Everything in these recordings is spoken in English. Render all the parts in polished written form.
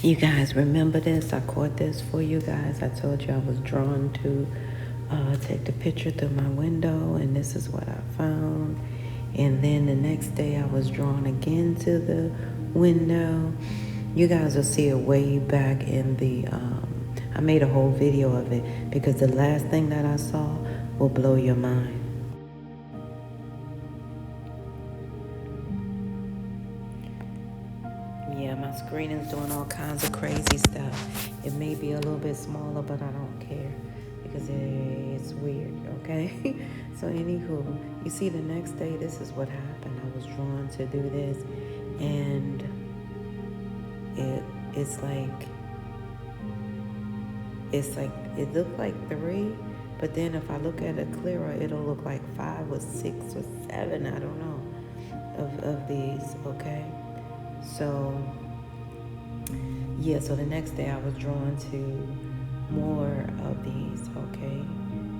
You guys remember this? I caught this for you guys. I told you I was drawn to take the picture through my window, and this is what I found. And then the next day I was drawn again to the window. You guys will see it way back in the, I made a whole video of it because the last thing that I saw will blow your mind. Yeah, my screen is doing all kinds of crazy stuff. It may be a little bit smaller, but I don't care because it's weird, okay? So anywho, you see the next day, this is what happened. I was drawn to do this, and it's like, it looked like 3, but then if I look at it clearer, it'll look like 5 or 6 or 7, I don't know, of these, okay? So, yeah, so the next day I was drawn to more of these, okay?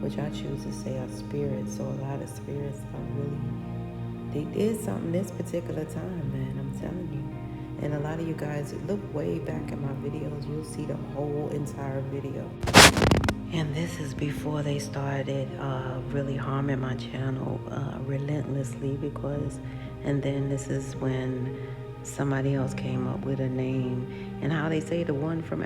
Which I choose to say are spirits. So a lot of spirits are they did something this particular time, man, I'm telling you. And a lot of you guys, look way back at my videos, you'll see the whole entire video. And this is before they started really harming my channel relentlessly and then this is when somebody else came up with a name, and how they say the one from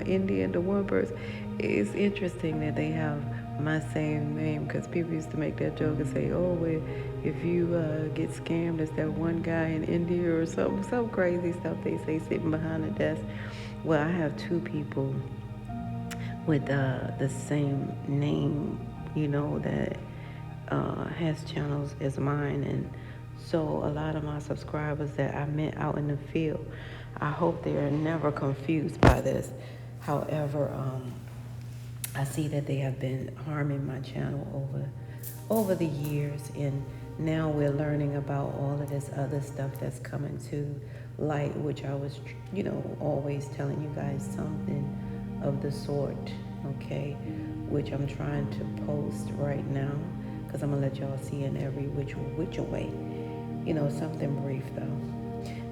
India and the one person. It's interesting that they have my same name, because people used to make that joke and say, oh, well, if you get scammed, it's that one guy in India or some crazy stuff they say sitting behind the desk. Well, I have 2 people with the same name, that has channels as mine. And so a lot of my subscribers that I met out in the field, I hope they are never confused by this. However, I see that they have been harming my channel over the years, and now we're learning about all of this other stuff that's coming to light, which I was, always telling you guys something of the sort, okay, which I'm trying to post right now, because I'm gonna let y'all see in every which way. Something brief though.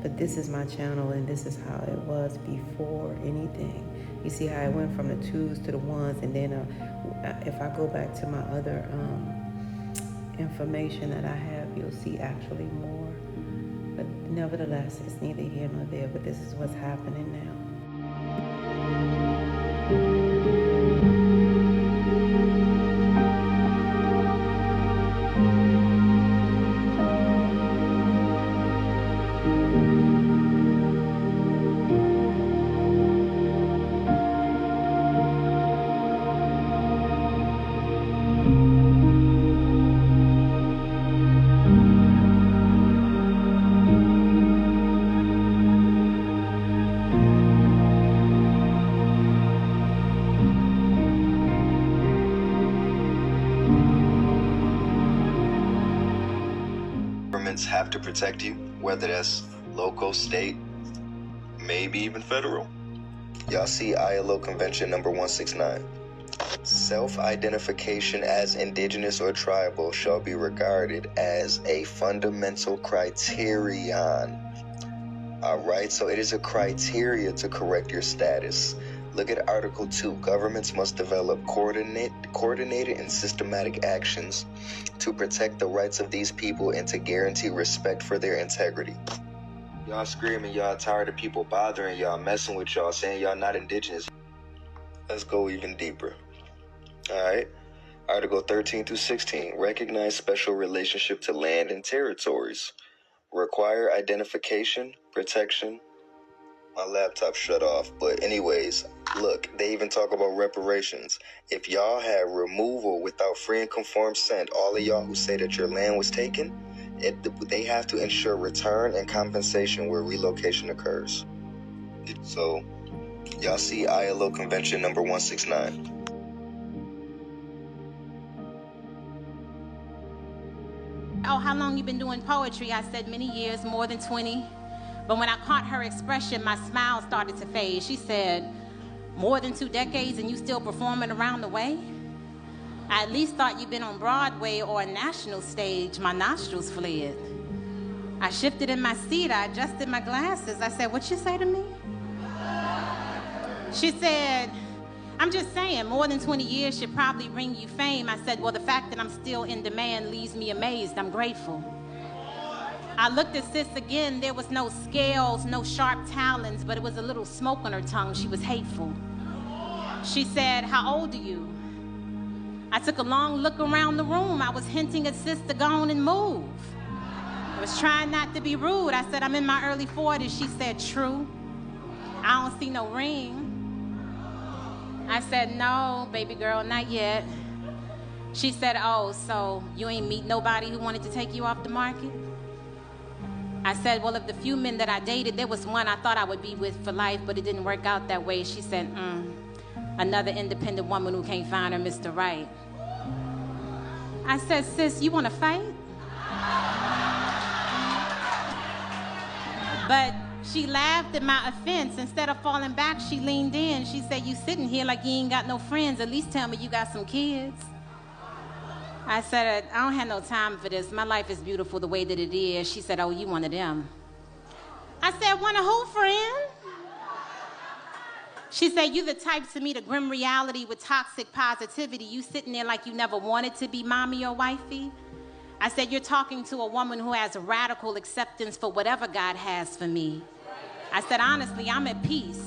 But this is my channel, and this is how it was before anything. You see how it went from the 2s to the 1s, and then if I go back to my other information that I have, you'll see actually more. But nevertheless, it's neither here nor there, but this is what's happening now. Governments have to protect you, whether that's local, state, maybe even federal. Y'all see ILO Convention number 169. Self-identification as indigenous or tribal shall be regarded as a fundamental criterion. All right, so it is a criteria to correct your status. Look at Article 2. Governments must develop coordinated and systematic actions to protect the rights of these people and to guarantee respect for their integrity. Y'all screaming y'all tired of people bothering y'all, messing with y'all, saying y'all not indigenous. Let's go even deeper. All right. Article 13 through 16. Recognize special relationship to land and territories. Require identification, protection. My laptop shut off, but anyways, look, they even talk about reparations. If y'all have removal without free and conformed consent, all of y'all who say that your land was taken, they have to ensure return and compensation where relocation occurs. So, y'all see ILO Convention number 169. Oh, how long you been doing poetry? I said many years, more than 20. But when I caught her expression, my smile started to fade. She said, more than 2 decades and you still performing around the way? I at least thought you'd been on Broadway or a national stage. My nostrils fled. I shifted in my seat. I adjusted my glasses. I said, what you say to me? She said, I'm just saying, more than 20 years should probably bring you fame. I said, well, the fact that I'm still in demand leaves me amazed. I'm grateful. I looked at sis again. There was no scales, no sharp talons, but it was a little smoke on her tongue. She was hateful. She said, how old are you? I took a long look around the room. I was hinting at sis to go on and move. I was trying not to be rude. I said, I'm in my early 40s. She said, true. I don't see no ring. I said, no, baby girl, not yet. She said, oh, so you ain't meet nobody who wanted to take you off the market? I said, well, of the few men that I dated, there was one I thought I would be with for life, but it didn't work out that way. She said, another independent woman who can't find her Mr. Right. I said, sis, you want to fight? But she laughed at my offense. Instead of falling back, she leaned in. She said, you sitting here like you ain't got no friends. At least tell me you got some kids. I said, I don't have no time for this. My life is beautiful the way that it is. She said, oh, you one of them. I said, one of who, friend? She said, you the type to meet a grim reality with toxic positivity. You sitting there like you never wanted to be mommy or wifey. I said, you're talking to a woman who has radical acceptance for whatever God has for me. I said, honestly, I'm at peace.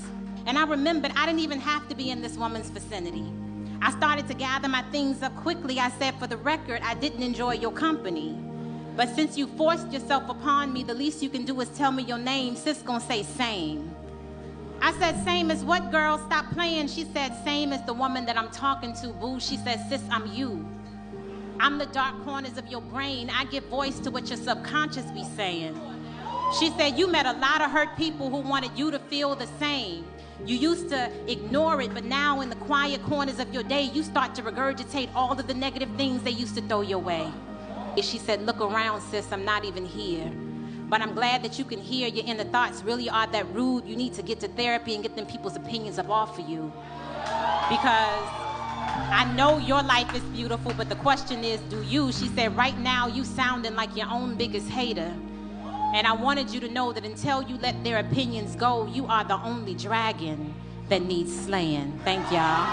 And I remembered I didn't even have to be in this woman's vicinity. I started to gather my things up quickly. I said, for the record, I didn't enjoy your company. But since you forced yourself upon me, the least you can do is tell me your name. Sis gonna say same. I said, same as what, girl? Stop playing. She said, same as the woman that I'm talking to, boo. She said, sis, I'm you. I'm the dark corners of your brain. I give voice to what your subconscious be saying. She said, you met a lot of hurt people who wanted you to feel the same. You used to ignore it, but now in the quiet corners of your day, you start to regurgitate all of the negative things they used to throw your way. And she said, look around, sis, I'm not even here. But I'm glad that you can hear your inner thoughts really are that rude. You need to get to therapy and get them people's opinions up off of you. Because I know your life is beautiful, but the question is, do you? She said, right now, you sounding like your own biggest hater. And I wanted you to know that until you let their opinions go, you are the only dragon that needs slaying. Thank y'all.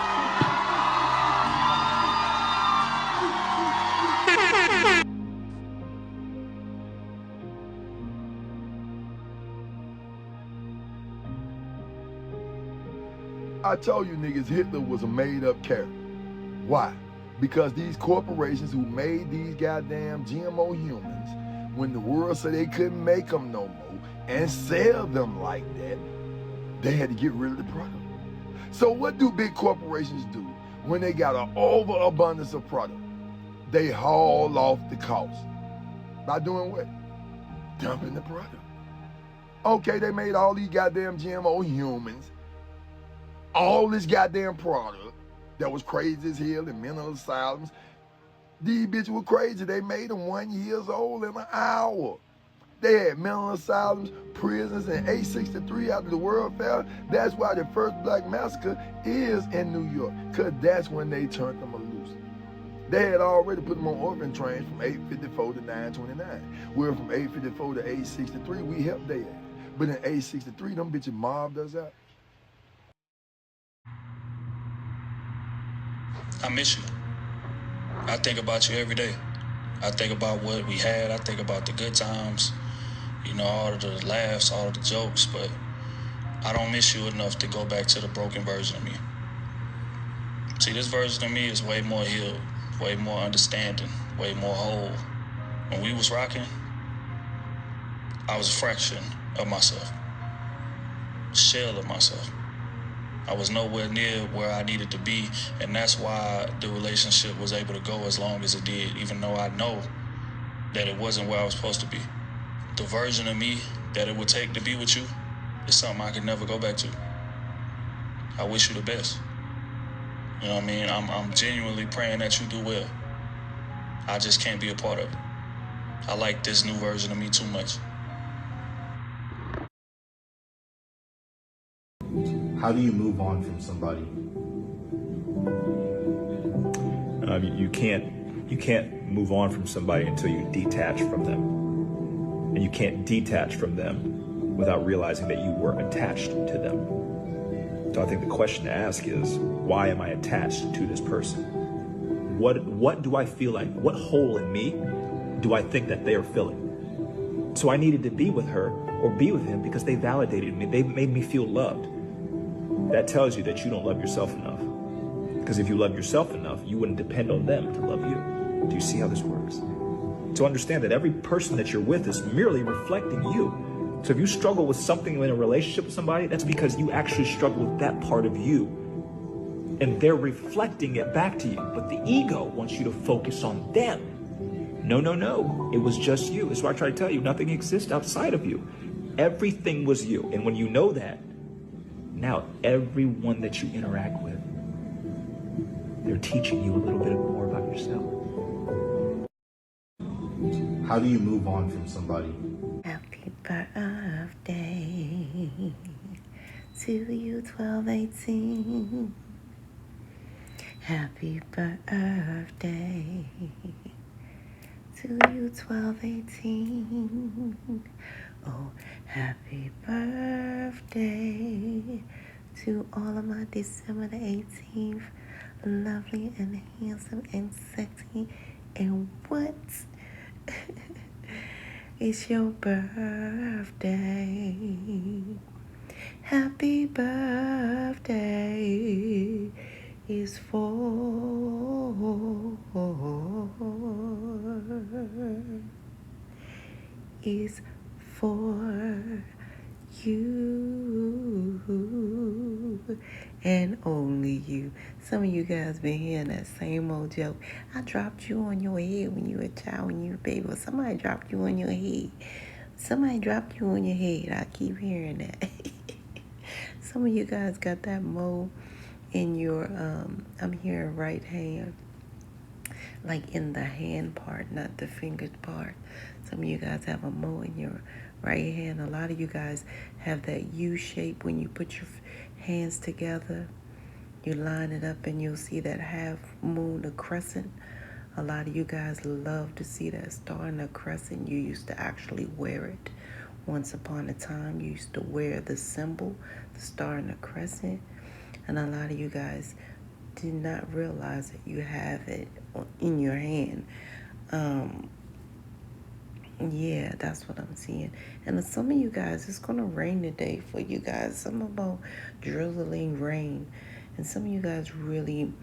I told you niggas Hitler was a made-up character. Why? Because these corporations who made these goddamn GMO humans, when the world said they couldn't make them no more and sell them like that, they had to get rid of the product. So what do big corporations do when they got an overabundance of product? They haul off the cost. By doing what? Dumping the product. Okay, they made all these goddamn GMO humans, all this goddamn product that was crazy as hell in mental asylums. These bitches were crazy. They made them 1 year old in an hour. They had mental asylums, prisons, and 863 after the World Fair. That's why the first black massacre is in New York, because that's when they turned them loose. They had already put them on orphan trains from 854 to 929. Where from 854 to 863, we helped their ass. But in 863, them bitches mobbed us out. I miss you. I think about you every day. I think about what we had. I think about the good times, you know, all of the laughs, all of the jokes, but I don't miss you enough to go back to the broken version of me. See, this version of me is way more healed, way more understanding, way more whole. When we was rocking, I was a fraction of myself, shell of myself. I was nowhere near where I needed to be, and that's why the relationship was able to go as long as it did, even though I know that it wasn't where I was supposed to be. The version of me that it would take to be with you is something I could never go back to. I wish you the best. You know what I mean? I'm genuinely praying that you do well. I just can't be a part of it. I like this new version of me too much. How do you move on from somebody? You can't move on from somebody until you detach from them. And you can't detach from them without realizing that you were attached to them. So I think the question to ask is, why am I attached to this person? What do I feel like? What hole in me do I think that they are filling? So I needed to be with her or be with him because they validated me. They made me feel loved. That tells you that you don't love yourself enough. Because if you love yourself enough, you wouldn't depend on them to love you. Do you see how this works? So understand that every person that you're with is merely reflecting you. So if you struggle with something in a relationship with somebody, that's because you actually struggle with that part of you. And they're reflecting it back to you. But the ego wants you to focus on them. No, no, no. It was just you. That's why I try to tell you, nothing exists outside of you. Everything was you. And when you know that, now everyone that you interact with, they're teaching you a little bit more about yourself. How do you move on from somebody? Happy birthday to you, 1218. Happy birthday to you, 1218. Oh, happy birthday to all of my December the 18th, lovely and handsome and sexy. And what? It's your birthday. Happy birthday is for you and only you. Some of you guys been hearing that same old joke. I dropped you on your head when you were a child, when you were a baby. Well, somebody dropped you on your head. Somebody dropped you on your head. I keep hearing that. Some of you guys got that mole in your, I'm hearing right hand. Like in the hand part, not the fingers part. Some of you guys have a mole in your right hand. A lot of you guys have that U shape when you put your hands together. You line it up and you'll see that half moon, a crescent. A lot of you guys love to see that star and a crescent. You used to actually wear it. Once upon a time, you used to wear the symbol, the star and the crescent. And a lot of you guys did not realize that you have it in your hand. Yeah, that's what I'm seeing. And some of you guys, it's going to rain today for you guys. Some about drizzling rain. And some of you guys really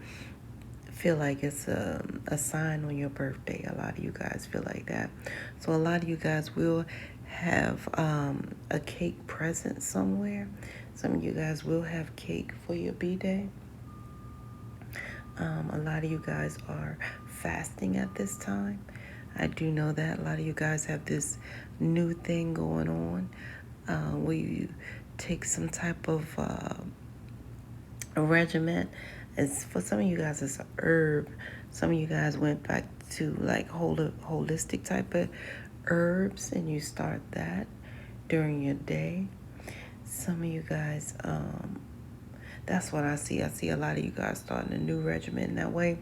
feel like it's a sign on your birthday. A lot of you guys feel like that. So a lot of you guys will have a cake present somewhere. Some of you guys will have cake for your B-Day. A lot of you guys are fasting at this time. I do know that a lot of you guys have this new thing going on where you take some type of a regimen. It's, for some of you guys, it's a herb. Some of you guys went back to like holistic type of herbs, and you start that during your day. Some of you guys, that's what I see. I see a lot of you guys starting a new regimen that way.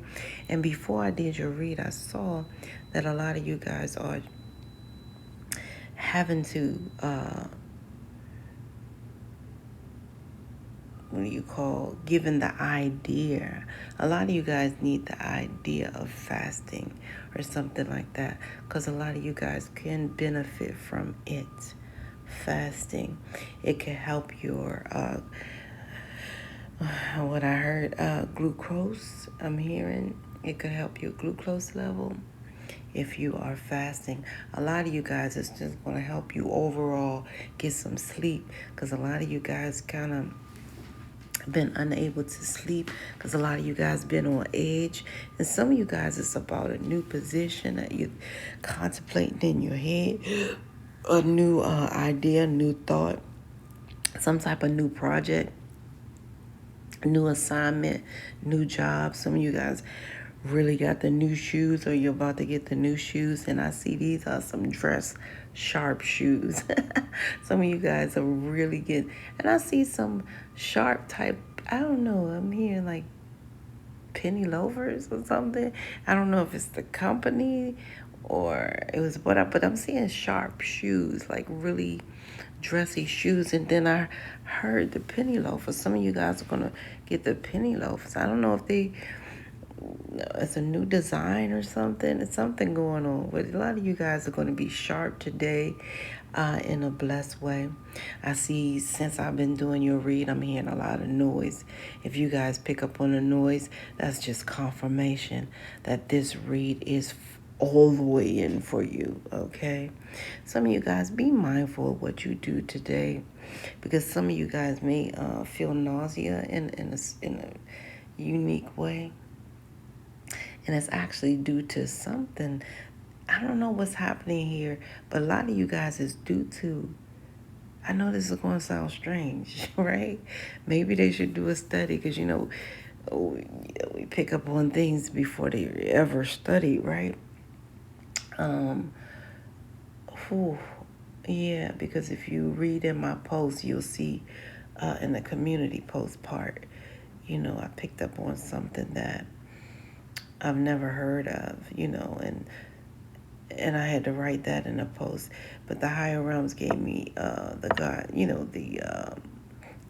And before I did your read, I saw that a lot of you guys are having to, given the idea. A lot of you guys need the idea of fasting or something like that, because a lot of you guys can benefit from it. Fasting, it can help your what I heard, glucose. I'm hearing it could help your glucose level if you are fasting. A lot of you guys, it's just going to help you overall get some sleep, because a lot of you guys kind of been unable to sleep because a lot of you guys been on edge. And some of you guys, it's about a new position that you're contemplating in your head, a new idea, new thought, some type of new project, new assignment, new job. Some of you guys really got the new shoes, or you're about to get the new shoes. And I see these are some dress sharp shoes. Some of you guys are really getting, and I see some sharp type, I don't know, I'm hearing like penny loafers or something. I don't know if it's the company or it was but I'm seeing sharp shoes, like really dressy shoes, and then I heard the penny loafers. Some of you guys are gonna get the penny loafers. I don't know if it's a new design or something. It's something going on. But a lot of you guys are going to be sharp today in a blessed way. I see since I've been doing your read, I'm hearing a lot of noise. If you guys pick up on the noise, that's just confirmation that this read is all the way in for you, okay? Some of you guys, be mindful of what you do today, because some of you guys may feel nausea in a unique way. And it's actually due to something. I don't know what's happening here, but a lot of you guys is due to, I know this is going to sound strange, right? Maybe they should do a study, because, we pick up on things before they ever studied, right? Yeah, because if you read in my post, you'll see in the community post part, I picked up on something that I've never heard of, and I had to write that in a post. But the higher realms gave me the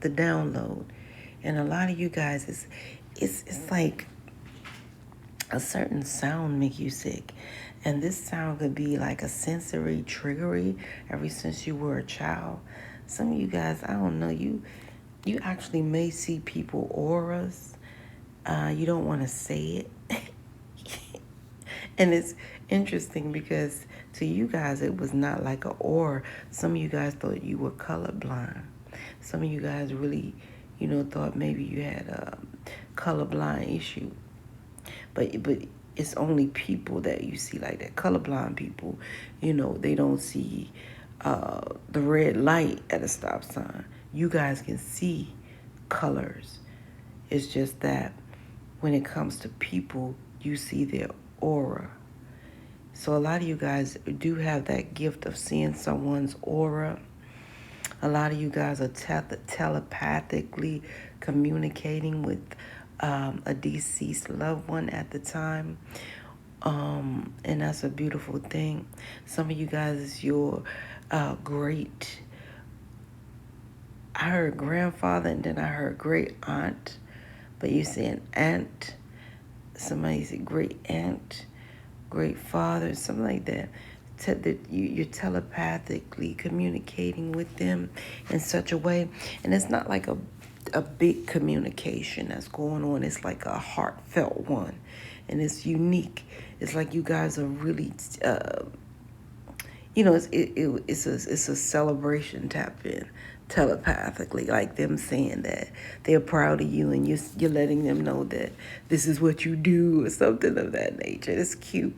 download, and a lot of you guys, it's like a certain sound make you sick, and this sound could be like a sensory triggery ever since you were a child. Some of you guys, I don't know, you actually may see people auras. You don't want to say it. And it's interesting because to you guys, it was not like an aura. Some of you guys thought you were colorblind. Some of you guys really, thought maybe you had a colorblind issue. But it's only people that you see like that. Colorblind people, they don't see the red light at a stop sign. You guys can see colors. It's just that when it comes to people, you see their aura. So a lot of you guys do have that gift of seeing someone's aura. A lot of you guys are telepathically communicating with a deceased loved one at the time. And that's a beautiful thing. Some of you guys is your great, I heard grandfather, and then I heard great aunt, but you're saying aunt. Somebody said great aunt, great father, something like that. That you're telepathically communicating with them in such a way, and it's not like a big communication that's going on. It's like a heartfelt one, and it's unique. It's like you guys are really, it's a celebration tap in telepathically, like them saying that they're proud of you, and you're letting them know that this is what you do or something of that nature. It's cute.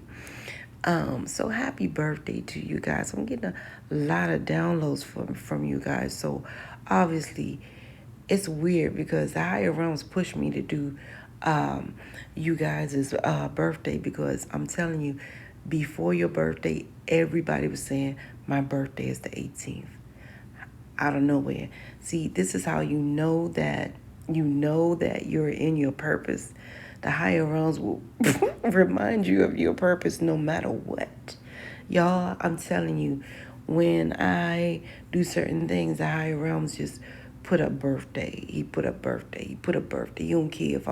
So happy birthday to you guys. I'm getting a lot of downloads from you guys. So obviously it's weird because the higher realms push me to do you guys' birthday, because I'm telling you, before your birthday, everybody was saying my birthday is the 18th. Out of nowhere. See, this is how you know that you're in your purpose. The higher realms will remind you of your purpose no matter what. Y'all, I'm telling you, when I do certain things, the higher realms just put a birthday. He put a birthday. He put a birthday. You don't care if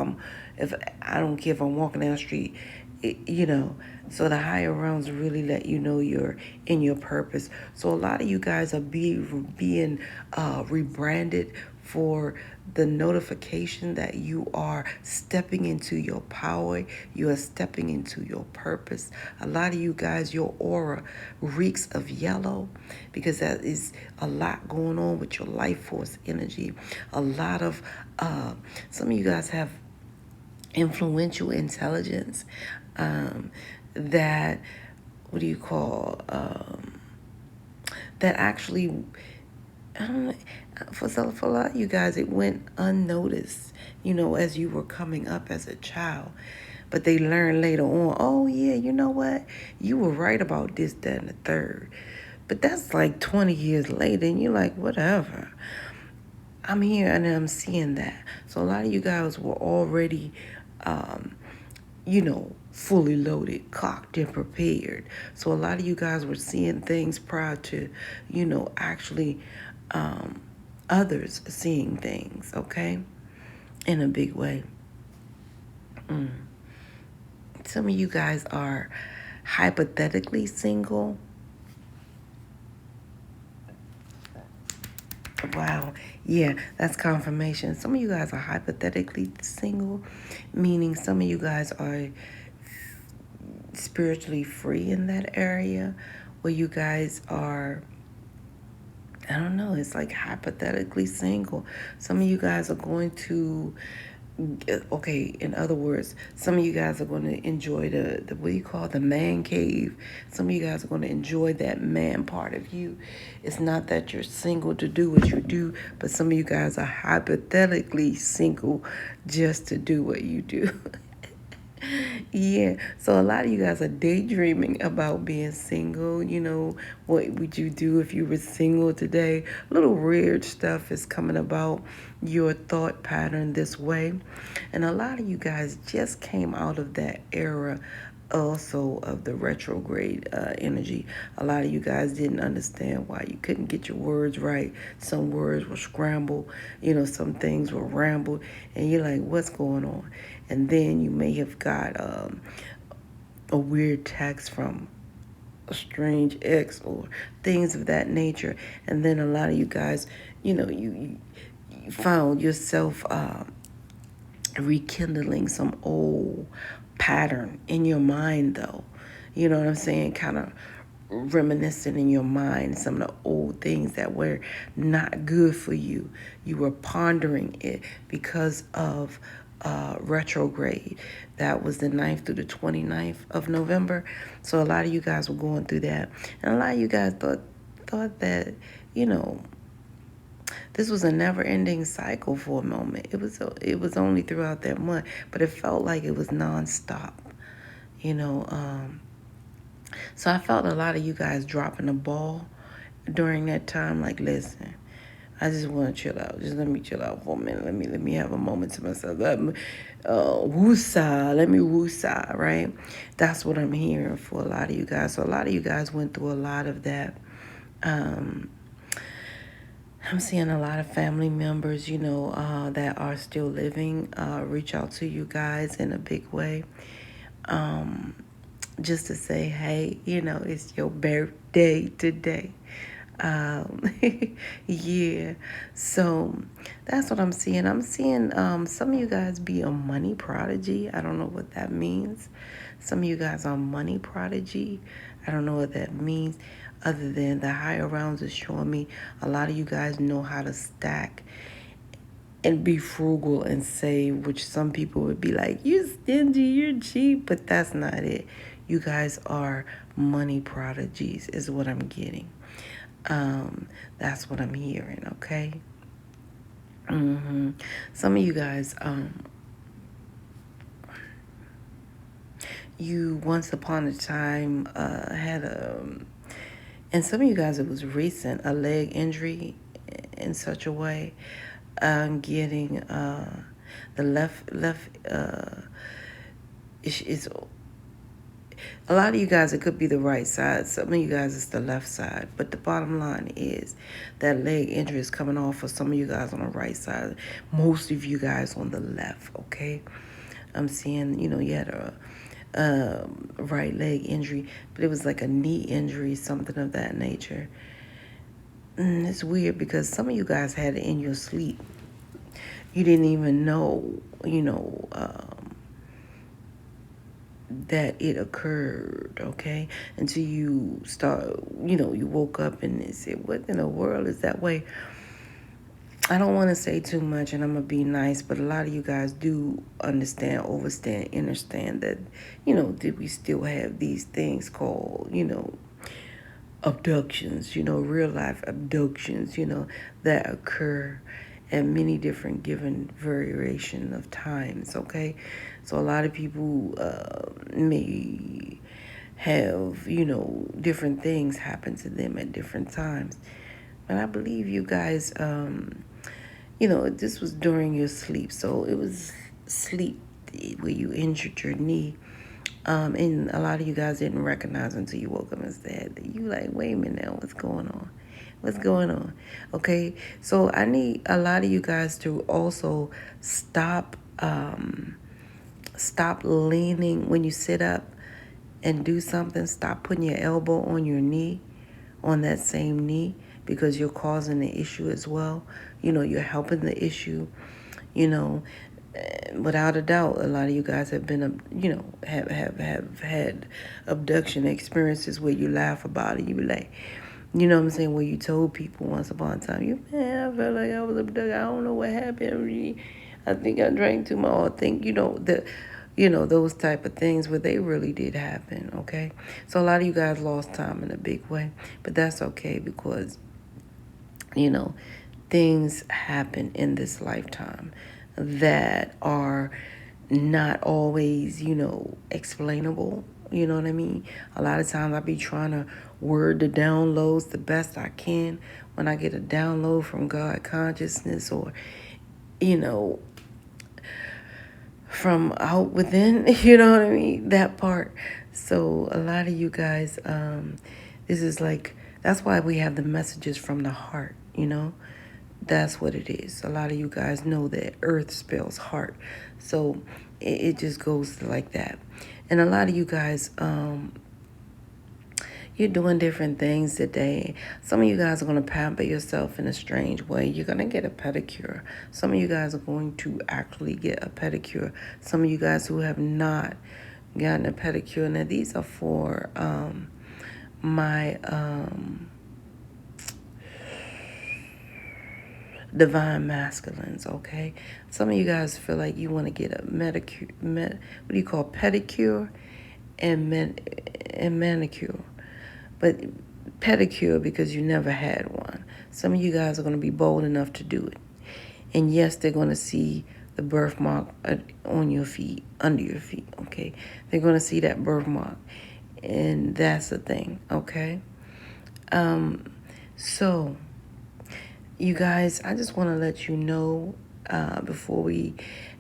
I don't care if I'm walking down the street, So the higher realms really let you know you're in your purpose. So a lot of you guys are being rebranded for the notification that you are stepping into your power. You are stepping into your purpose. A lot of you guys, your aura reeks of yellow, because that is a lot going on with your life force energy. A lot of, some of you guys have influential intelligence that, what do you call, that actually, I don't know, for a lot of you guys, it went unnoticed, as you were coming up as a child. But they learned later on, oh yeah, you know what? You were right about this, that, and the third. But that's like 20 years later, and you're like, whatever. I'm here and I'm seeing that. So a lot of you guys were already, fully loaded, cocked, and prepared. So a lot of you guys were seeing things prior to, actually others seeing things, okay, in a big way. Some of you guys are hypothetically single. Wow. Yeah, that's confirmation. Some of you guys are hypothetically single, meaning some of you guys are spiritually free in that area where you guys are, I don't know, it's like hypothetically single. Some of you guys are going to, okay, in other words, some of you guys are going to enjoy the what do you call it, the man cave. Some of you guys are going to enjoy that man part of you. It's not that you're single to do what you do, but some of you guys are hypothetically single just to do what you do. Yeah, so a lot of you guys are daydreaming about being single. You know, what would you do if you were single today? Little weird stuff is coming about your thought pattern this way. And a lot of you guys just came out of that era also of the retrograde energy. A lot of you guys didn't understand why you couldn't get your words right. Some words were scrambled, some things were rambled, and you're like, what's going on? And then you may have got a weird text from a strange ex or things of that nature. And then a lot of you guys, you found yourself rekindling some old pattern in your mind, though. You know what I'm saying? Kind of reminiscing in your mind some of the old things that were not good for you. You were pondering it because of retrograde. That was the 9th through the 29th of November. So a lot of you guys were going through that. And a lot of you guys thought that, this was a never-ending cycle for a moment. It was only throughout that month, but it felt like it was nonstop. So I felt a lot of you guys dropping the ball during that time. Like, listen, I just want to chill out. Just let me chill out for a minute. Let me have a moment to myself. Let me woosah, right? That's what I'm hearing for a lot of you guys. So a lot of you guys went through a lot of that. I'm seeing a lot of family members, that are still living, reach out to you guys in a big way. Just to say, hey, it's your birthday today. Yeah. So that's what I'm seeing. I'm seeing some of you guys be a money prodigy. I don't know what that means. Some of you guys are money prodigy. I don't know what that means. Other than the higher rounds is showing me a lot of you guys know how to stack and be frugal and save, which some people would be like, you stingy, you're cheap, but that's not it. You guys are money prodigies is what I'm getting. That's what I'm hearing, okay? Some of you guys, you once upon a time had and some of you guys, it was recent, a leg injury in such a way. Getting the left is a lot of you guys, it could be the right side. Some of you guys, it's the left side. But the bottom line is that leg injury is coming off for some of you guys on the right side. Most of you guys on the left, okay? I'm seeing, you had a right leg injury, but it was like a knee injury, something of that nature. It's weird because some of you guys had it in your sleep. You didn't even know, that it occurred, okay? Until you you woke up and said, what in the world is that way? I don't want to say too much and I'm going to be nice, but a lot of you guys do understand, understand that, that we still have these things called, abductions, real life abductions, that occur at many different given variation of times, okay? So a lot of people may have, different things happen to them at different times. But I believe you guys, this was during your sleep. So it was sleep where you injured your knee. And a lot of you guys didn't recognize until you woke up and said, you like, wait a minute now, what's going on? What's going on? Okay, so I need a lot of you guys to also stop leaning when you sit up and do something. Stop putting your elbow on your knee, on that same knee, because you're causing the issue as well. You're helping the issue. You know, without a doubt, a lot of you guys have been, have had abduction experiences where you laugh about it. You be like, you know what I'm saying? Where you told people once upon a time, man, I felt like I was abducted. I don't know what happened. I think I drank too much. Or I think, those type of things where they really did happen, okay? So a lot of you guys lost time in a big way, but that's okay because, things happen in this lifetime that are not always, explainable. You know what I mean? A lot of times I be trying to word the downloads the best I can when I get a download from God consciousness or, you know, from out within, you know what I mean? That part. So a lot of you guys, this is like, that's why we have the messages from the heart, That's what it is. A lot of you guys know that earth spells heart. So it just goes like that. And a lot of you guys, you're doing different things today. Some of you guys are going to pamper yourself in a strange way. You're going to get a pedicure. Some of you guys are going to actually get a pedicure. Some of you guys who have not gotten a pedicure. Now, these are for my divine masculines, okay? Some of you guys feel like you want to get a pedicure and manicure. But pedicure because you never had one. Some of you guys are going to be bold enough to do it. And yes, they're going to see the birthmark on your feet, under your feet, okay? They're going to see that birthmark. And that's the thing, okay? So, you guys, I just want to let you know before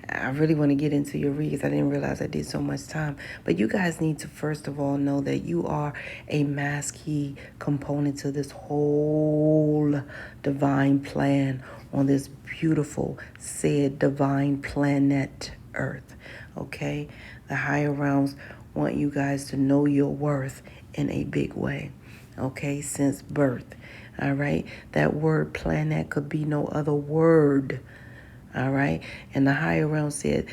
I really want to get into your reads. I didn't realize I did so much time. But you guys need to, first of all, know that you are a mass key component to this whole divine plan on this beautiful, said divine planet Earth. Okay? The higher realms want you guys to know your worth in a big way. Okay? Since birth. All right? That word planet could be no other word. All right? And the higher realm said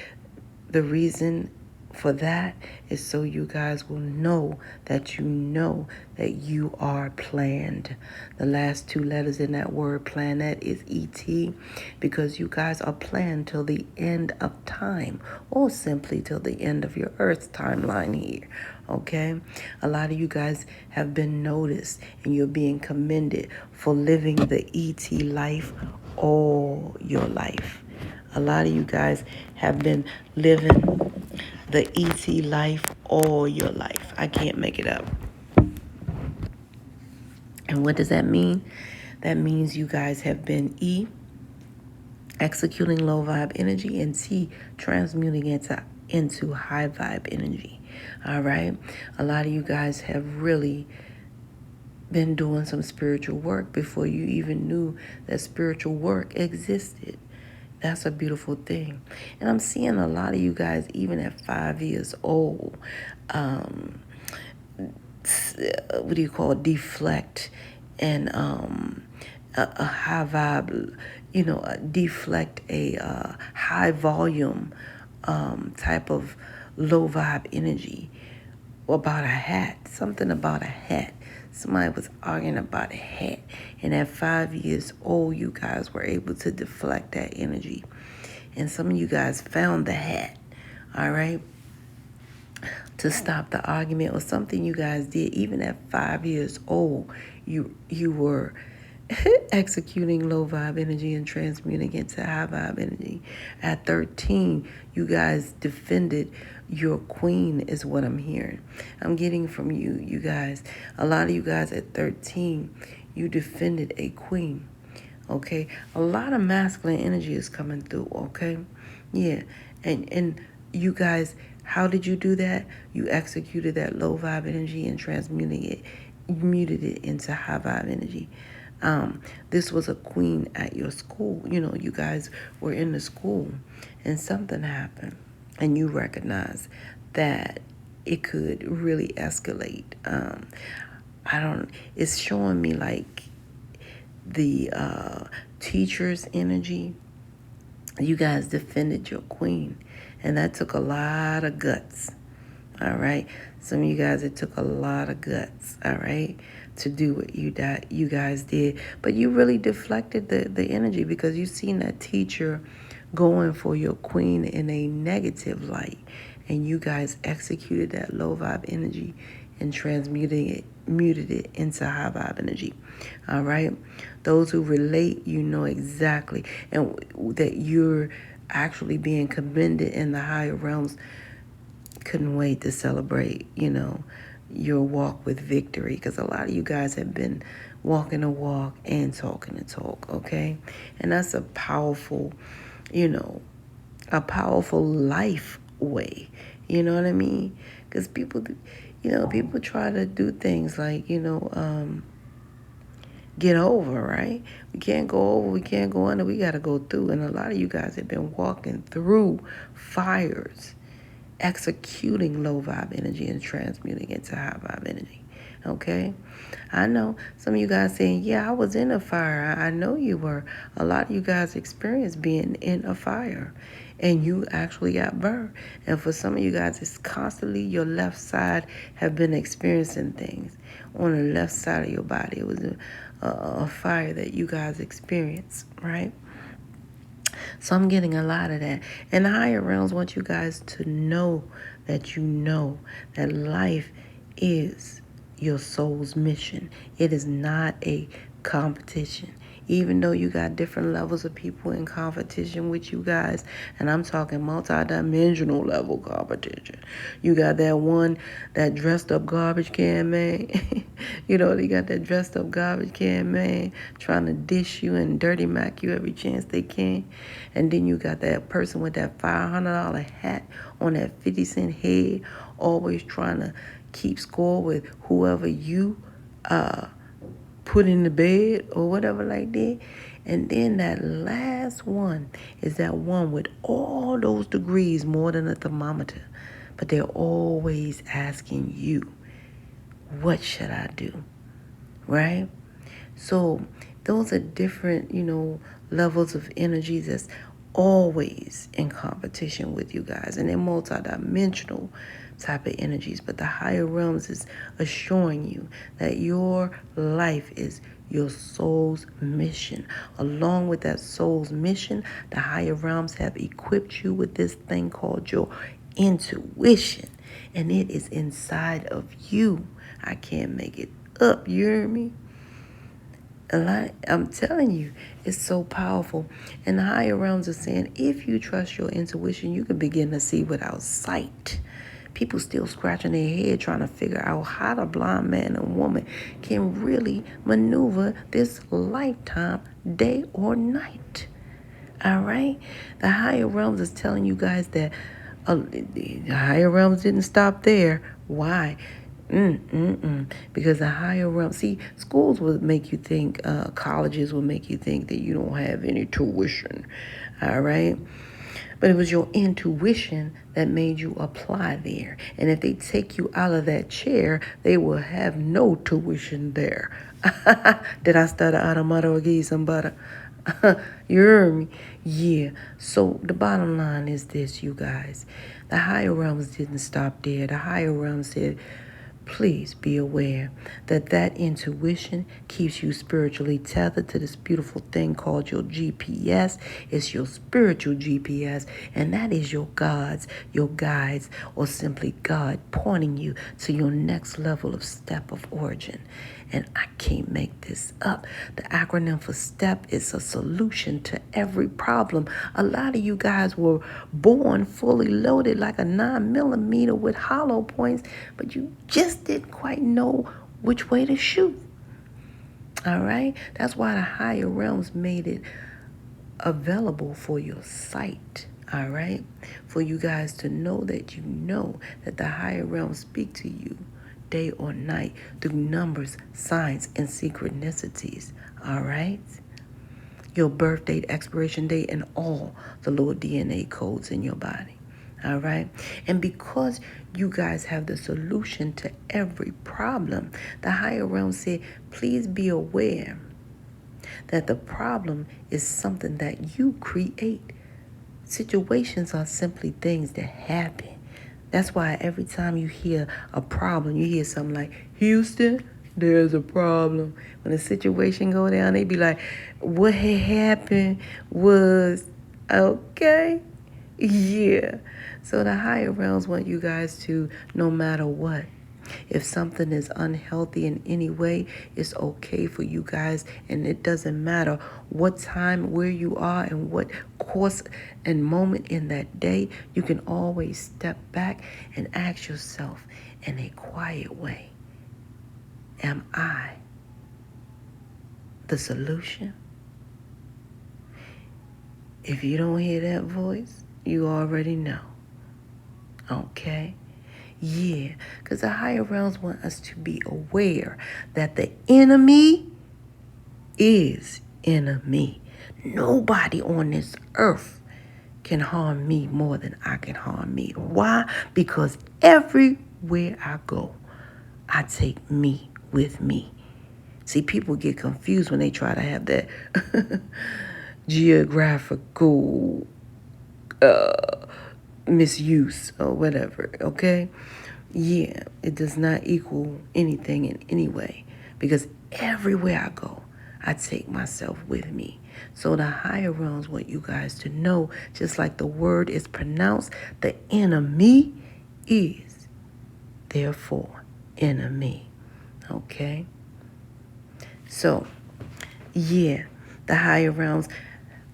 the reason for that is so you guys will know that you are planned. The last two letters in that word planet is ET because you guys are planned till the end of time or simply till the end of your Earth's timeline here. Okay? A lot of you guys have been noticed and you're being commended for living the ET life all your life. A lot of you guys have been living the ET life all your life. I can't make it up. And what does that mean? That means you guys have been E, executing low vibe energy, and T, transmuting into high vibe energy. All right? A lot of you guys have really been doing some spiritual work before you even knew that spiritual work existed. That's a beautiful thing. And I'm seeing a lot of you guys, even at 5 years old, deflect and a high vibe, deflect a high volume type of low vibe energy about a hat, something about a hat. Somebody was arguing about a hat. And at 5 years old, you guys were able to deflect that energy. And some of you guys found the hat, all right, to stop the argument or something you guys did. Even at 5 years old, you were executing low vibe energy and transmuting into high vibe energy. At 13, you guys defended your queen is what I'm hearing. I'm getting from you guys. A lot of you guys at 13, you defended a queen. Okay? A lot of masculine energy is coming through, okay? Yeah. And you guys, how did you do that? You executed that low vibe energy and transmuted it into high vibe energy. This was a queen at your school. You guys were in the school and something happened and you recognize that it could really escalate. It's showing me like the teacher's energy. You guys defended your queen, and that took a lot of guts. All right, some of you guys, it took a lot of guts. All right, to do what you guys did, but you really deflected the energy because you seen that teacher going for your queen in a negative light, and you guys executed that low vibe energy and muted it into high vibe energy. All right, those who relate, exactly, and that you're actually being commended in the higher realms. Couldn't wait to celebrate, your walk with victory, because a lot of you guys have been walking the walk and talking the talk, okay? And that's a powerful, life way. You know what I mean? Because people try to do things like, get over, right? We can't go over, we can't go under, we got to go through. And a lot of you guys have been walking through fires, executing low vibe energy and transmuting into high vibe energy. Okay? I know some of you guys saying, yeah, I was in a fire. I know you were. A lot of you guys experienced being in a fire and you actually got burned. And for some of you guys, it's constantly your left side have been experiencing things on the left side of your body. It was a fire that you guys experienced, right? So I'm getting a lot of that. And the higher realms want you guys to know that life is your soul's mission. It is not a competition. Even though you got different levels of people in competition with you guys, and I'm talking multi-dimensional level competition. You got that one, that dressed up garbage can man. They got that dressed up garbage can man trying to dish you and dirty mac you every chance they can. And then you got that person with that $500 hat on that 50-cent head, always trying to keep score with whoever you put in the bed or whatever like that. And then that last one is that one with all those degrees, more than a thermometer. But they're always asking you, what should I do? Right? So those are different, levels of energy that's always in competition with you guys. And they're multidimensional type of energies. But the higher realms is assuring you that your life is your soul's mission. Along with that soul's mission, the higher realms have equipped you with this thing called your intuition. And it is inside of you. I can't make it up. You hear me? I'm telling you, it's so powerful. And the higher realms are saying, if you trust your intuition, you can begin to see without sight. People still scratching their head trying to figure out how the blind man and woman can really maneuver this lifetime, day or night. All right? The higher realms is telling you guys that the higher realms didn't stop there. Why? Because the higher realm, see, schools would make you think, colleges would make you think that you don't have any tuition, all right? But it was your intuition that made you apply there. And if they take you out of that chair, they will have no tuition there. Did I start an automata or give you some butter? You heard me? Yeah. So the bottom line is this, you guys. The higher realms didn't stop there. The higher realms said, please be aware that intuition keeps you spiritually tethered to this beautiful thing called your GPS. It's your spiritual GPS, and that is your gods, your guides, or simply God pointing you to your next level of step of origin. And I can't make this up. The acronym for STEP is a solution to every problem. A lot of you guys were born fully loaded like a 9mm with hollow points, but you just didn't quite know which way to shoot. All right? That's why the higher realms made it available for your sight. All right? For you guys to know that the higher realms speak to you day or night through numbers, signs, and synchronicities. All right? Your birth date, expiration date, and all the little DNA codes in your body. All right? And because you guys have the solution to every problem, the higher realm said, please be aware that the problem is something that you create. Situations are simply things that happen. That's why every time you hear a problem, you hear something like, Houston, there's a problem. When a situation go down, they be like, what had happened was, okay, yeah. So the higher realms want you guys to, no matter what, if something is unhealthy in any way, it's okay for you guys. And it doesn't matter what time, where you are, and what course and moment in that day. You can always step back and ask yourself in a quiet way, am I the solution? If you don't hear that voice, you already know. Okay? Yeah, because the higher realms want us to be aware that the enemy is enemy. Nobody on this earth can harm me more than I can harm me. Why? Because everywhere I go, I take me with me. See, people get confused when they try to have that geographical misuse or whatever, okay? Yeah, it does not equal anything in any way because everywhere I go, I take myself with me. So the higher realms want you guys to know, just like the word is pronounced, the enemy is therefore enemy, okay? So, yeah, the higher realms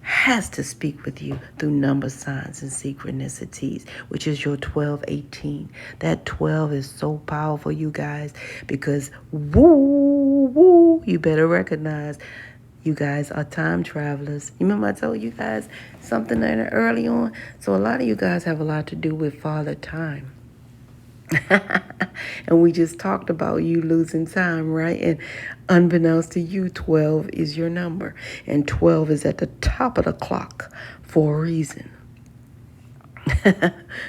has to speak with you through number signs and synchronicities, which is your 1218. That 12 is so powerful, you guys, because you better recognize you guys are time travelers. You remember I told you guys something early on? So a lot of you guys have a lot to do with Father Time. And we just talked about you losing time, right? And unbeknownst to you, 12 is your number. And 12 is at the top of the clock for a reason.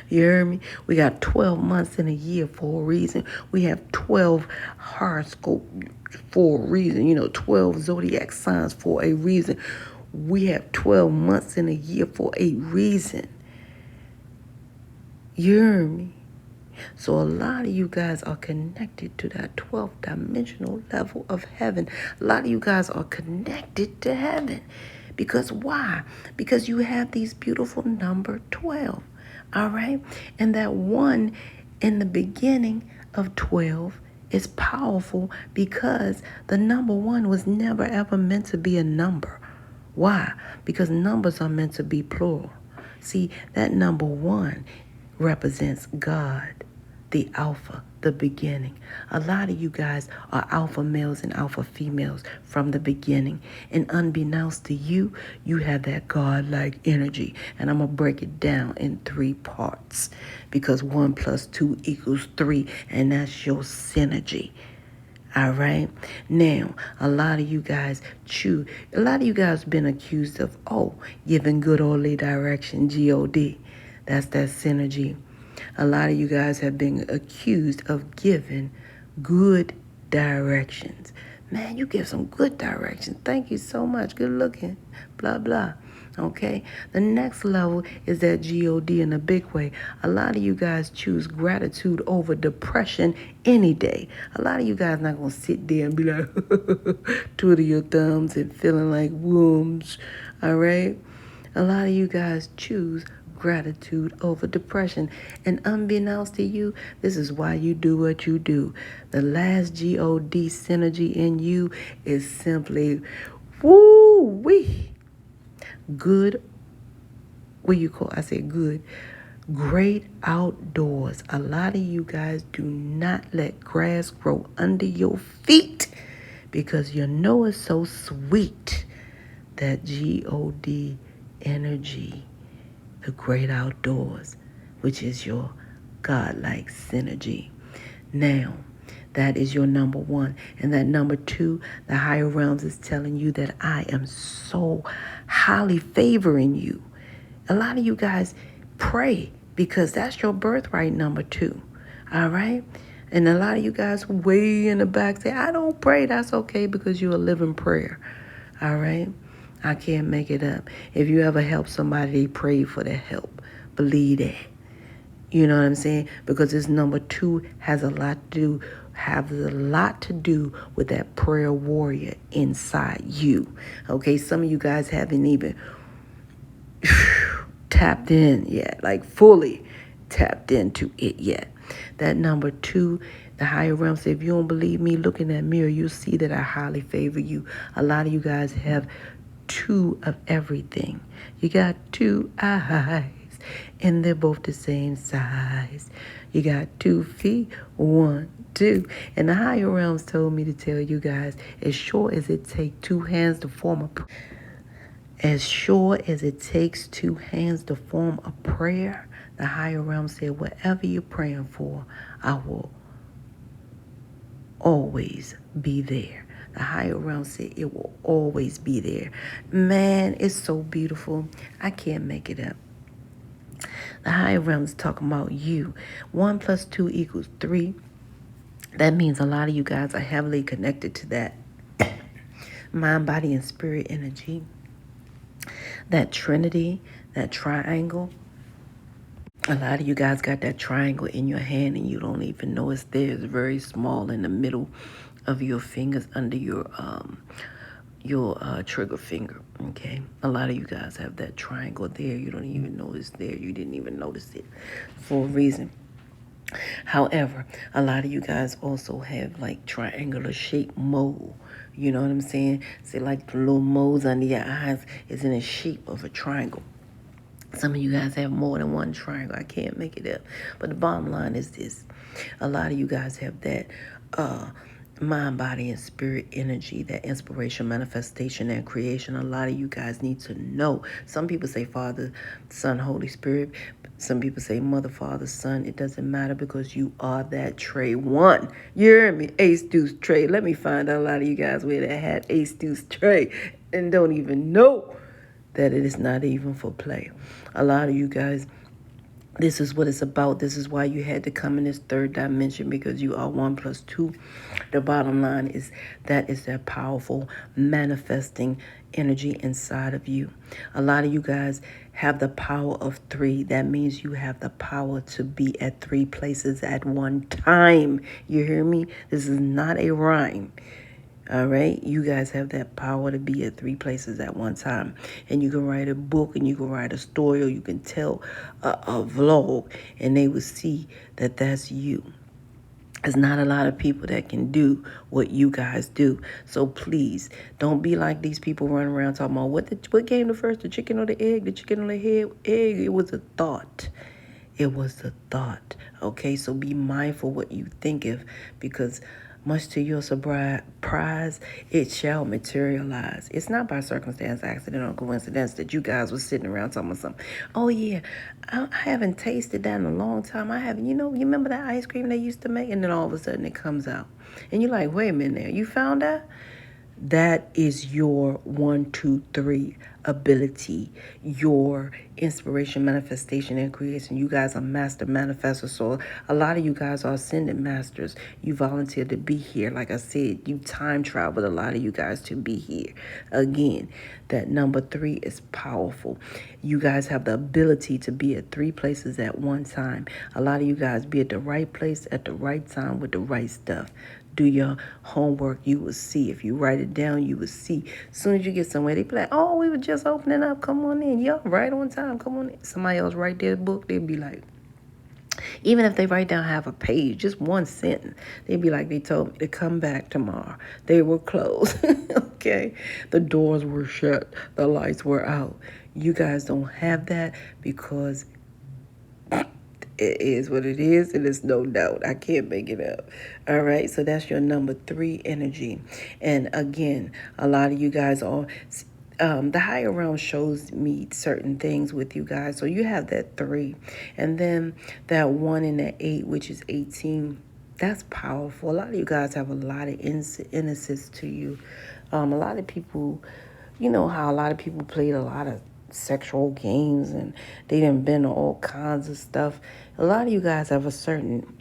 You heard me? We got 12 months in a year for a reason. We have 12 horoscope for a reason. 12 zodiac signs for a reason. We have 12 months in a year for a reason. You heard me? So a lot of you guys are connected to that 12th dimensional level of heaven. A lot of you guys are connected to heaven. Because why? Because you have these beautiful number 12. All right? And that one in the beginning of 12 is powerful because the number 1 was never ever meant to be a number. Why? Because numbers are meant to be plural. See, that number 1 represents God, the Alpha, the beginning. A lot of you guys are alpha males and alpha females from the beginning. And unbeknownst to you, you have that God-like energy. And I'm going to break it down in 3 parts because 1 + 2 = 3, and that's your synergy. All right. Now, a lot of you guys been accused of, giving good orderly direction, God. That's that synergy. A lot of you guys have been accused of giving good directions. Man, you give some good directions. Thank you so much. Good looking. Blah, blah. Okay? The next level is that God in a big way. A lot of you guys choose gratitude over depression any day. A lot of you guys not going to sit there and be like, twiddle your thumbs and feeling like worms. All right? A lot of you guys choose gratitude over depression. And unbeknownst to you, this is why you do what you do. The last God synergy in you is simply woo-wee. Good, good. Great outdoors. A lot of you guys do not let grass grow under your feet because you know it's so sweet. That God energy, the great outdoors, which is your God-like synergy. Now, That is your number one. And that number two, the higher realms is telling you that I am so highly favoring you. A lot of you guys pray because that's your birthright, number two. All right? And a lot of you guys way in the back say, I don't pray. That's okay because you're a living prayer. All right? I can't make it up. If you ever help somebody, they pray for their help. Believe that. You know what I'm saying? Because this number two has a lot to do with that prayer warrior inside you. Okay, some of you guys haven't even tapped in yet, like fully tapped into it yet. That number two, the higher realm say, if you don't believe me, look in that mirror, you'll see that I highly favor you. A lot of you guys have two of everything. You got two eyes, and they're both the same size. You got 2 feet, 1, 2. And the higher realms told me to tell you guys, as sure as it takes 2 hands to form a as sure as it takes 2 hands to form a prayer, the higher realm said, whatever you're praying for, I will always be there. The higher realm said it will always be there. Man, it's so beautiful. I can't make it up. The higher realm is talking about you. 1 plus 2 equals 3. That means a lot of you guys are heavily connected to that mind, body, and spirit energy. That trinity, that triangle. A lot of you guys got that triangle in your hand and you don't even know it's there. It's very small in the middle of your fingers under your trigger finger. Okay, a lot of you guys have that triangle there. You don't even know it's there. You didn't even notice it for a reason. However, a lot of you guys also have like triangular shaped mole. You know what I'm saying? Say like the little moles under your eyes is in the shape of a triangle. Some of you guys have more than one triangle. I can't make it up. But the bottom line is this. A lot of you guys have that mind, body, and spirit energy, that inspiration, manifestation, and creation. A lot of you guys need to know. Some people say Father, Son, Holy Spirit. Some people say Mother, Father, Son. It doesn't matter because you are that tray one. You hear me? Ace, deuce, tray. Let me find out a lot of you guys wear that hat, ace, deuce, tray, and don't even know that it is not even for play. A lot of you guys, this is what it's about. This is why you had to come in this third dimension, because you are 1 plus 2. The bottom line is that is that powerful manifesting energy inside of you. A lot of you guys have the power of 3. That means you have the power to be at 3 places at one time. You hear me? This is not a rhyme. All right, you guys have that power to be at 3 places at one time. And you can write a book, and you can write a story, or you can tell a vlog, and they will see that that's you. There's not a lot of people that can do what you guys do. So please, don't be like these people running around talking about what came the first, the chicken or the egg? The chicken or the egg? It was a thought. It was a thought. Okay, so be mindful what you think of, because much to your surprise, it shall materialize. It's not by circumstance, accident, or coincidence that you guys were sitting around talking about something. Oh, yeah, I haven't tasted that in a long time. I haven't. You remember that ice cream they used to make? And then all of a sudden it comes out. And you're like, wait a minute there. You found that? That is your 1, 2, 3 ability, your inspiration, manifestation, and creation. You guys are master manifestors. So a lot of you guys are ascended masters. You volunteered to be here. Like I said, you time traveled a lot of you guys to be here. Again, that number 3 is powerful. You guys have the ability to be at 3 places at one time. A lot of you guys be at the right place at the right time with the right stuff. Do your homework, you will see. If you write it down, you will see. As soon as you get somewhere, they be like, oh, we were just opening up. Come on in. Y'all right on time. Come on in. Somebody else write their book, they'd be like, even if they write down half a page, just one sentence, they'd be like, they told me to come back tomorrow. They were closed. Okay? The doors were shut. The lights were out. You guys don't have that because it is what it is, and it's no doubt. I can't make it up. All right, so that's your number 3 energy. And again, a lot of you guys are, the higher realm shows me certain things with you guys. So you have that 3. And then that 1 and that 8, which is 18. That's powerful. A lot of you guys have a lot of innocence to you. A lot of people, you know how a lot of people played a lot of sexual games and they done been to all kinds of stuff. A lot of you guys have a certain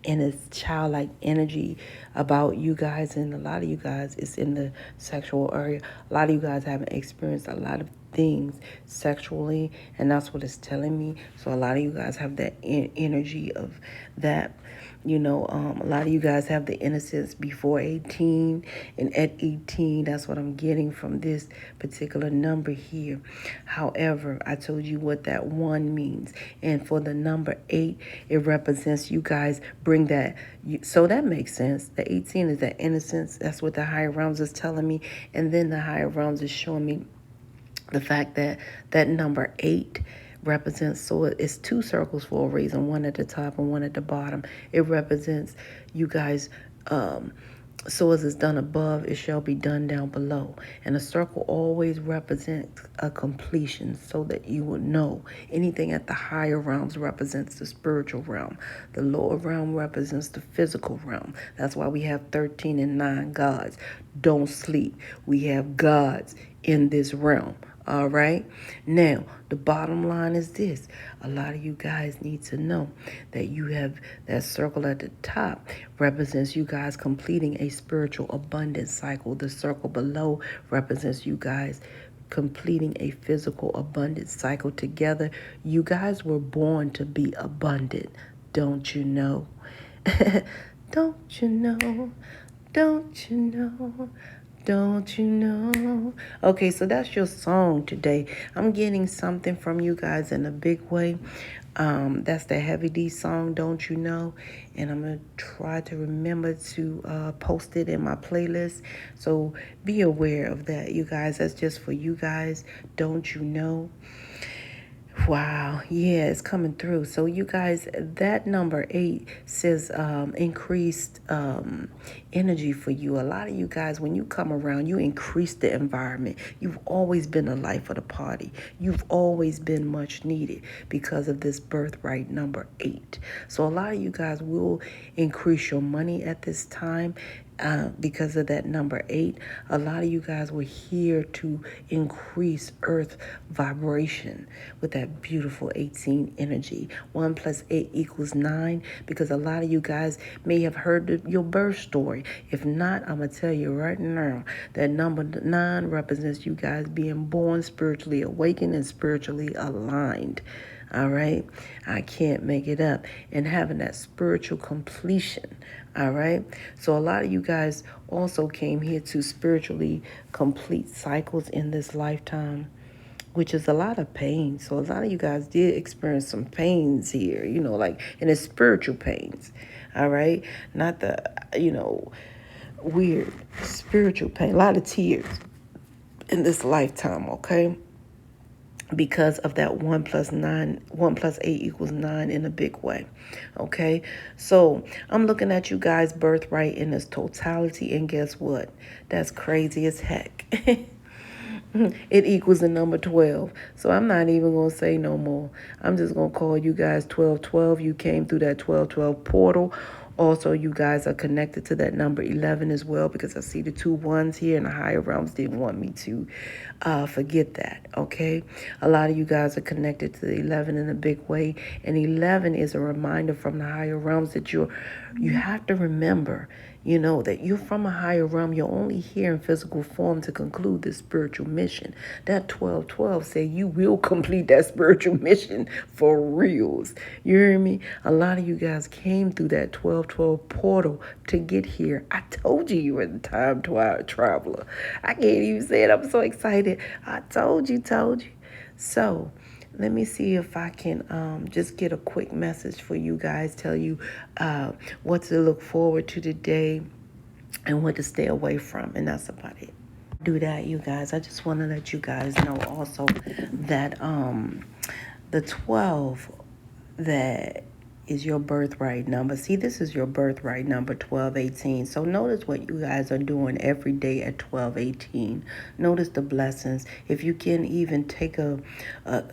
childlike energy about you guys, and a lot of you guys is in the sexual area. A lot of you guys haven't experienced a lot of things sexually, and that's what it's telling me. So a lot of you guys have that energy of that. A lot of you guys have the innocence before 18, and at 18, that's what I'm getting from this particular number here. However, I told you what that 1 means, and for the number 8, it represents you guys bring that. So that makes sense. The 18 is that innocence. That's what the higher realms is telling me, and then the higher realms is showing me the fact that that number 8 represents, so it's 2 circles for a reason, one at the top and one at the bottom. It represents you guys, so as it's done above, it shall be done down below. And a circle always represents a completion, so that you will know anything at the higher realms represents the spiritual realm. The lower realm represents the physical realm. That's why we have 13 and 9 gods. Don't sleep. We have gods in this realm. All right. Now, the bottom line is this. A lot of you guys need to know that you have that circle at the top represents you guys completing a spiritual abundance cycle. The circle below represents you guys completing a physical abundance cycle. Together, you guys were born to be abundant. Don't you know? Don't you know? Don't you know? Don't you know? Okay, so that's your song today. I'm getting something from you guys in a big way. That's the Heavy D song, Don't You Know? And I'm going to try to remember to post it in my playlist. So be aware of that, you guys. That's just for you guys. Don't you know? Wow, yeah, it's coming through. So you guys, that number 8 says increased energy for you. A lot of you guys, when you come around, you increase the environment. You've always been the life of the party. You've always been much needed because of this birthright number 8. So a lot of you guys will increase your money at this time. Because of that number 8, a lot of you guys were here to increase earth vibration with that beautiful 18 energy. 1 plus 8 equals 9, because a lot of you guys may have heard your birth story. If not, I'm going to tell you right now that number 9 represents you guys being born spiritually awakened and spiritually aligned. All right. I can't make it up. And having that spiritual completion. All right. So a lot of you guys also came here to spiritually complete cycles in this lifetime, which is a lot of pain. So a lot of you guys did experience some pains here, like, and it's spiritual pains. All right. Not the, weird spiritual pain. A lot of tears in this lifetime. Okay. Because of that 1 plus 8 equals 9 in a big way. Okay, so I'm looking at you guys' birthright in its totality, and guess what? That's crazy as heck. It equals the number 12. So I'm not even going to say no more. I'm just going to call you guys 1212. You came through that 1212 portal. Also, you guys are connected to that number 11 as well, because I see the 2 1s here, and the higher realms didn't want me to forget that, okay? A lot of you guys are connected to the 11 in a big way, and 11 is a reminder from the higher realms that you have to remember, that you're from a higher realm. You're only here in physical form to conclude this spiritual mission. That 1212 say you will complete that spiritual mission for reals. You hear me? A lot of you guys came through that 1212 portal to get here. I told you were the time traveler. I can't even say it. I'm so excited. I told you. So let me see if I can just get a quick message for you guys, tell you what to look forward to today and what to stay away from, and that's about it. Do that, you guys. I just want to let you guys know also that the 12 that is your birthright number. See, this is your birthright number, 1218. So notice what you guys are doing every day at 1218. Notice the blessings. If you can even take a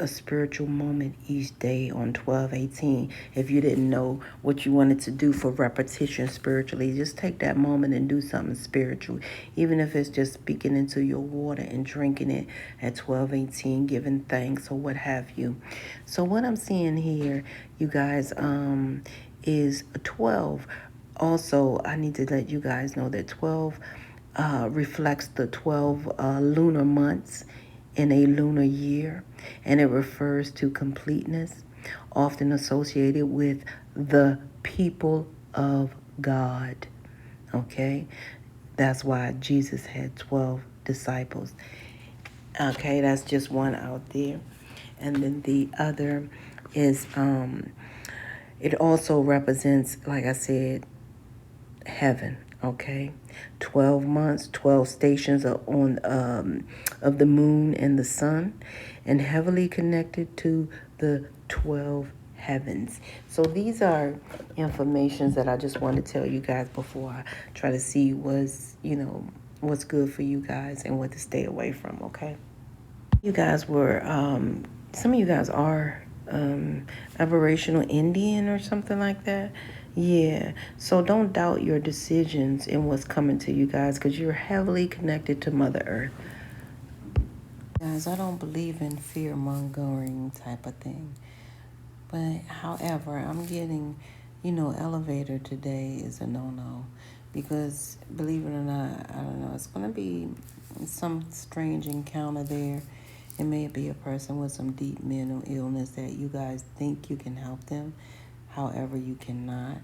spiritual moment each day on 1218. If you didn't know what you wanted to do for repetition spiritually, just take that moment and do something spiritual. Even if it's just speaking into your water and drinking it at 1218, giving thanks or what have you. So what I'm seeing here, you guys, is 12. Also, I need to let you guys know that 12 reflects the 12 lunar months in a lunar year, and it refers to completeness, often associated with the people of God. Okay? That's why Jesus had 12 disciples. Okay, that's just one out there. And then the other is it also represents, like I said, heaven. Okay, 12 months, 12 stations are on of the moon and the sun, and heavily connected to the 12 heavens. So these are informations that I just want to tell you guys before I try to see what's good for you guys and what to stay away from. Okay. You guys were, some of you guys are Aboriginal Indian or something like that. Yeah. So don't doubt your decisions and what's coming to you guys because you're heavily connected to Mother Earth. Guys, I don't believe in fear mongering type of thing. But however, I'm getting, elevator today is a no-no because believe it or not, I don't know, it's going to be some strange encounter there. It may be a person with some deep mental illness that you guys think you can help them. However, you cannot.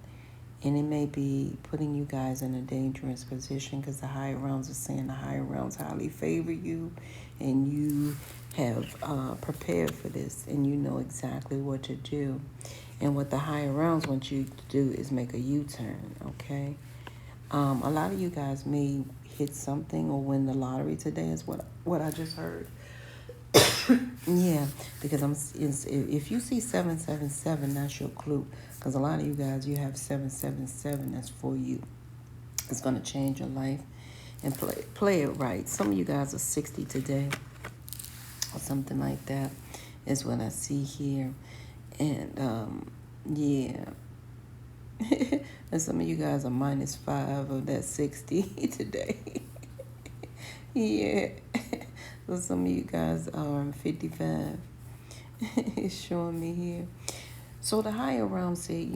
And it may be putting you guys in a dangerous position because the higher realms are saying the higher realms highly favor you and you have prepared for this and you know exactly what to do. And what the higher realms want you to do is make a U-turn, okay? A lot of you guys may hit something or win the lottery today is what I just heard. Yeah, because if you see 777, that's your clue. Because a lot of you guys, you have 777. That's for you. It's gonna change your life, and play it right. Some of you guys are 60 today, or something like that, is what I see here, and yeah. And some of you guys are -5 of that 60 today. Yeah. So some of you guys are 55. It's showing me here. So the higher realm said,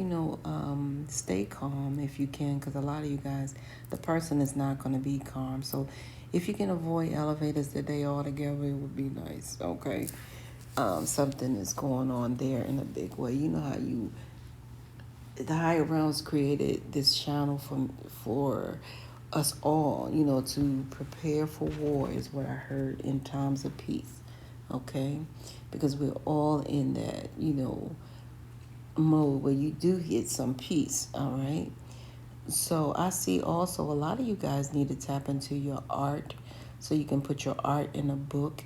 stay calm if you can, because a lot of you guys, the person is not going to be calm. So if you can avoid elevators today altogether, it would be nice, okay? Something is going on there in a big way. You know how the higher realms created this channel for us all, to prepare for war is what I heard in times of peace, okay? Because we're all in that, mode where you do get some peace, all right? So I see also a lot of you guys need to tap into your art so you can put your art in a book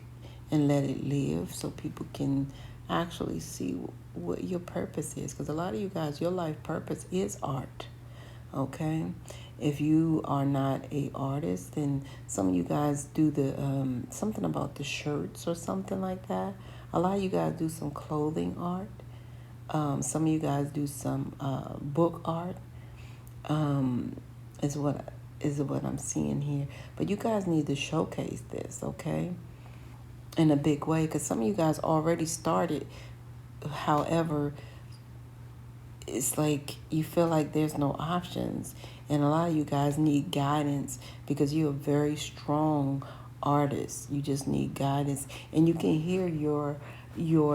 and let it live so people can actually see what your purpose is. Because a lot of you guys, your life purpose is art, okay? If you are not a artist, then some of you guys do the something about the shirts or something like that. A lot of you guys do some clothing art. Some of you guys do some book art. Is what I'm seeing here. But you guys need to showcase this, okay? In a big way, because some of you guys already started. However, it's like you feel like there's no options, and a lot of you guys need guidance because you're a very strong artist. You just need guidance, and you can hear your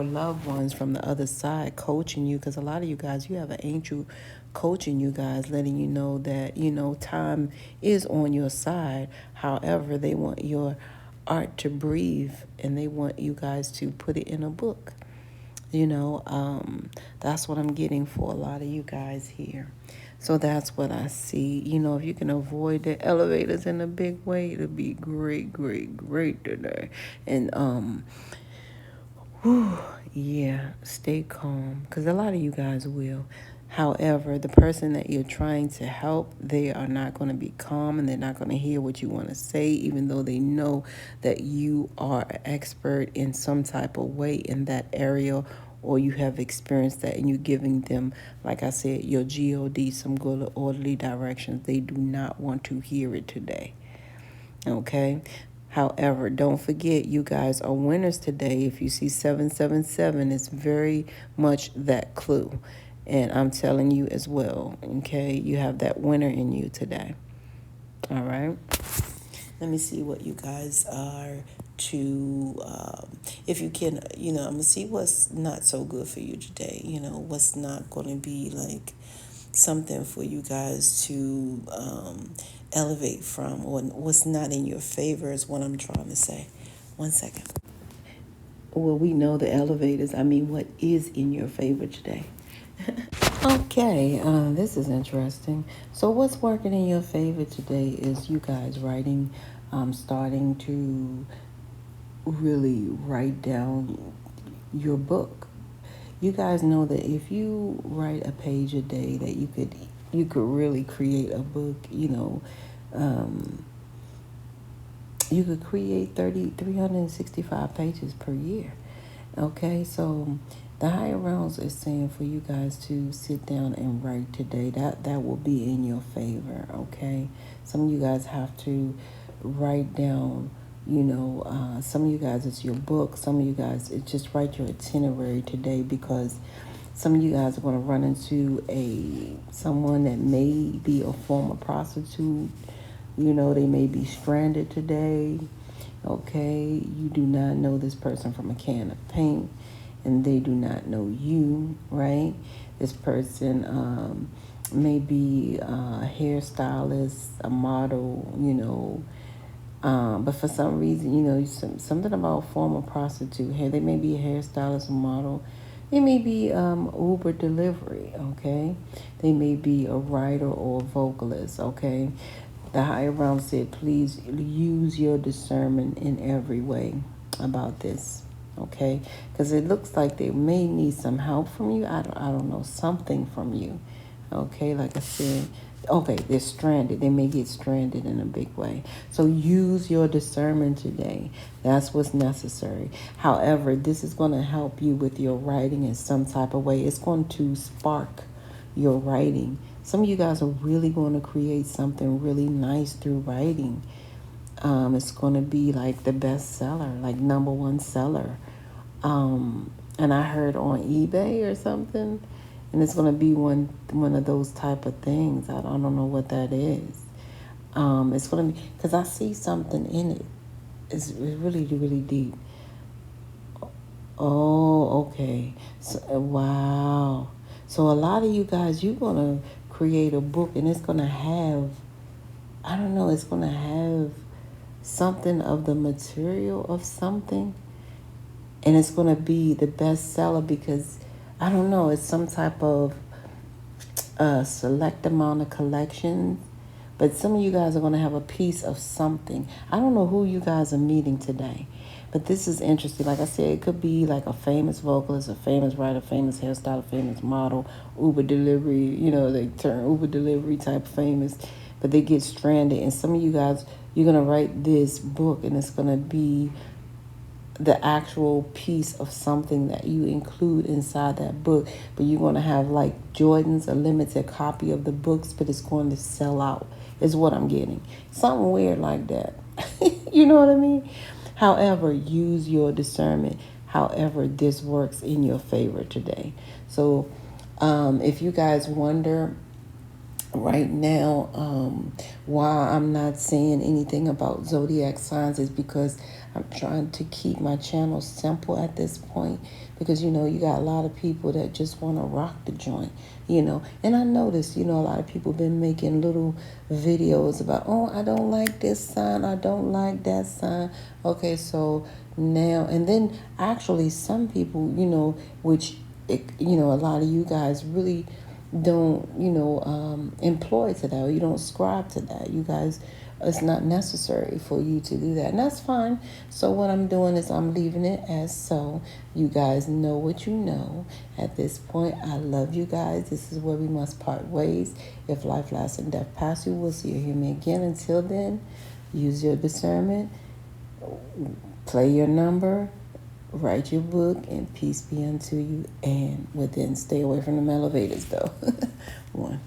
loved ones from the other side coaching you, because a lot of you guys, you have an angel coaching you guys, letting you know that time is on your side. However, they want your art to breathe, and they want you guys to put it in a book. That's what I'm getting for a lot of you guys here. So that's what I see. If you can avoid the elevators in a big way, it'll be great, great, great today. And yeah, stay calm, because a lot of you guys will. However, the person that you're trying to help, they are not going to be calm, and they're not going to hear what you want to say, even though they know that you are an expert in some type of way in that area, or you have experienced that, and you're giving them, like I said, your God, some good orderly directions. They do not want to hear it today. Okay? However, don't forget, you guys are winners today. If you see 777, it's very much that clue. And I'm telling you as well, okay? You have that winner in you today. All right? Let me see what you guys are to, if you can, I'm going to see what's not so good for you today. What's not going to be like something for you guys to elevate from, or what's not in your favor is what I'm trying to say. 1 second. Well, we know the elevators. What is in your favor today? Okay, this is interesting. So what's working in your favor today is you guys writing, starting to really write down your book. You guys know that if you write a page a day, that you could really create a book. You could create 365 pages per year. Okay, so the higher realms is saying for you guys to sit down and write today. That will be in your favor. Okay, some of you guys have to write down. Some of you guys it's your book. Some of you guys it's just write your itinerary today, because some of you guys are going to run into someone that may be a former prostitute. They may be stranded today. Okay, you do not know this person from a can of paint, and they do not know you, right? This person may be a hairstylist, a model, but for some reason, something about former prostitute. Hey, they may be a hairstylist, a model. They may be Uber delivery, okay? They may be a writer or a vocalist, okay? The higher realm said, please use your discernment in every way about this, okay? Because it looks like they may need some help from you. I don't know, something from you, okay? Like I said, okay, they're stranded. They may get stranded in a big way. So use your discernment today. That's what's necessary. However, this is going to help you with your writing in some type of way. It's going to spark your writing. Some of you guys are really going to create something really nice through writing. It's going to be like the best seller, like number one seller. And I heard on eBay or something, and it's going to be one of those type of things. I don't know what that is. It's going to be, because I see something in it. It's really, really deep. Oh, okay. So, wow. So a lot of you guys, you're going to create a book, and it's going to have, I don't know, it's going to have something of the material of something, and it's going to be the bestseller because, I don't know, it's some type of select amount of collections, but some of you guys are going to have a piece of something. I don't know who you guys are meeting today, but this is interesting. Like I said, it could be like a famous vocalist, a famous writer, famous hairstylist, famous model, Uber delivery, they turn Uber delivery type famous, but they get stranded. And some of you guys, you're going to write this book, and it's going to be the actual piece of something that you include inside that book. But you're going to have like Jordan's, a limited copy of the books, but it's going to sell out, is what I'm getting. Something weird like that. You know what I mean? However, use your discernment. However, this works in your favor today. So if you guys wonder right now why I'm not saying anything about zodiac signs, is because I'm trying to keep my channel simple at this point, because you got a lot of people that just want to rock the joint, and I noticed a lot of people been making little videos about, oh, I don't like this sign, I don't like that sign. Okay, so now, and then actually some people, which a lot of you guys really don't employ to that, or you don't subscribe to that. You guys it's not necessary for you to do that, and that's fine. So what I'm doing is I'm leaving it as so. You guys know what you know at this point. I love you guys. This is where we must part ways. If life, lasts, and death pass you, we'll see you, hear me again. Until then, use your discernment, play your number, write your book, and peace be unto you. And within, stay away from them elevators though. One.